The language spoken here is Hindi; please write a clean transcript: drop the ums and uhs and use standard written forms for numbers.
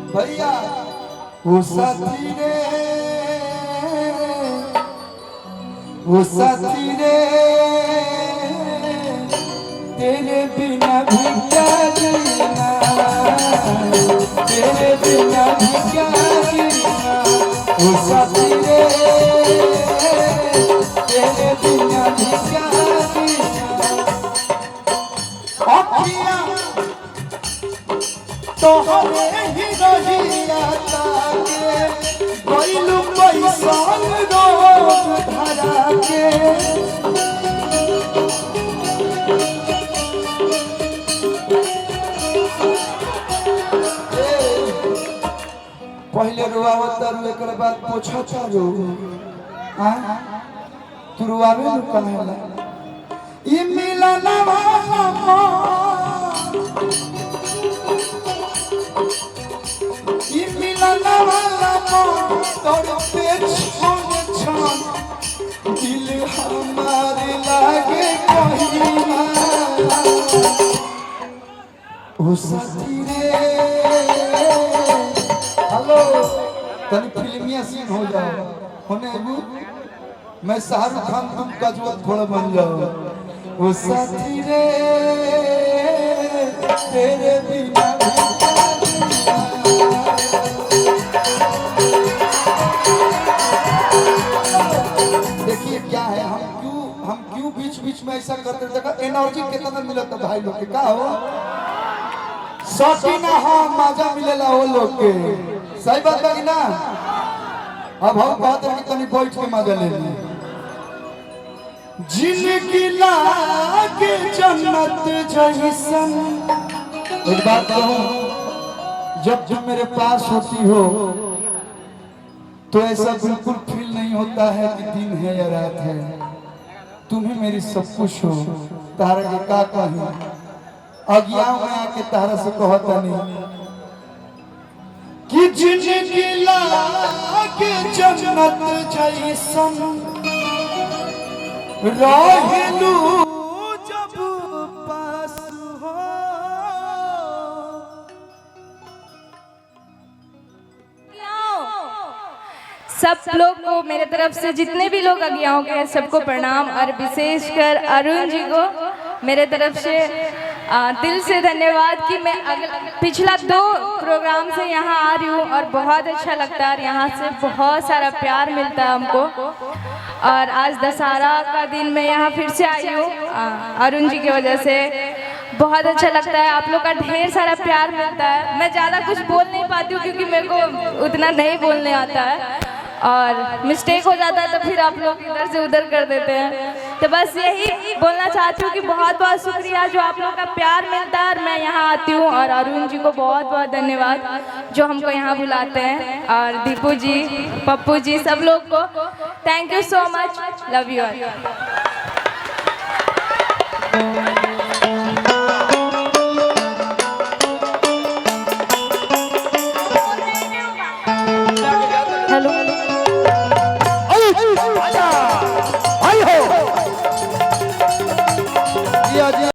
भैया वो साथी रे तेरे बिना भी क्या जीना, तेरे बिना भी क्या जीना। वो साथी रे तेरे बिना भी क्या जीना। अखियां तो हमें ही रहिया ताके कोइलू पैसा रोग धरा के। पहले रुआवत एक बाद पोछा चारो तू रुआवे न कहेला ई मिलन वाला ई मिलन वाला तोड़ पे छोड़ छान दिल हमारे लागे कहिना। ओ साथी रे हेलो तनी फिल्मिया सीन हो जाओ होने अबू मैं शाहरुख खान तुम कजवा थोड़ा बन जाओ। वो साथी रे तेरे बिना देखिए क्या है हम क्यों बीच बीच में ऐसा करते देखा एनर्जी कितना मिलता भाई लोग के का हो सटी ना हो मजा मिलेला वो लोग के सही बात है ना। अब हम बात है कि तनी बैठ के मजा ले ली जिंदगी लागे जन्नत जैसन। एक बात कहूं जब तुम मेरे पास होती हो तो ऐसा बिल्कुल फील नहीं होता है कि दिन है या रात है। तुम ही मेरी सब कुछ हो तारा के का कहीं अज्ञान में आके तारा से कहता नहीं कि जिंदगी लागे जन्नत जैसन रहेलू जब पास हो। सब लोग को मेरे तरफ से जितने भी लोग अज्ञाओं के सबको प्रणाम और विशेषकर अरुण जी को मेरे तरफ से दिल से धन्यवाद कि मैं पिछला 2 प्रोग्राम से यहाँ आ रही हूँ और बहुत अच्छा लगता है और यहाँ से बहुत सारा प्यार मिलता है हमको। और आज दशहरा का दिन मैं यहाँ फिर से आई हूँ अरुण जी की वजह से बहुत अच्छा लगता है। आप लोग का ढेर सारा प्यार मिलता है। मैं ज़्यादा कुछ बोल नहीं पाती हूँ क्योंकि मेरे को उतना नहीं बोलने आता है और मिस्टेक हो जाता है तो फिर आप लोग इधर से उधर कर देते हैं। तो बस यही बोलना चाहती हूँ कि बहुत बहुत शुक्रिया जो आप लोग का प्यार मिलता है और मैं यहाँ आती हूँ। और अरुण जी को बहुत बहुत धन्यवाद जो हमको यहाँ बुलाते हैं और दीपू जी पप्पू जी सब लोग को thank you so much. Love you all.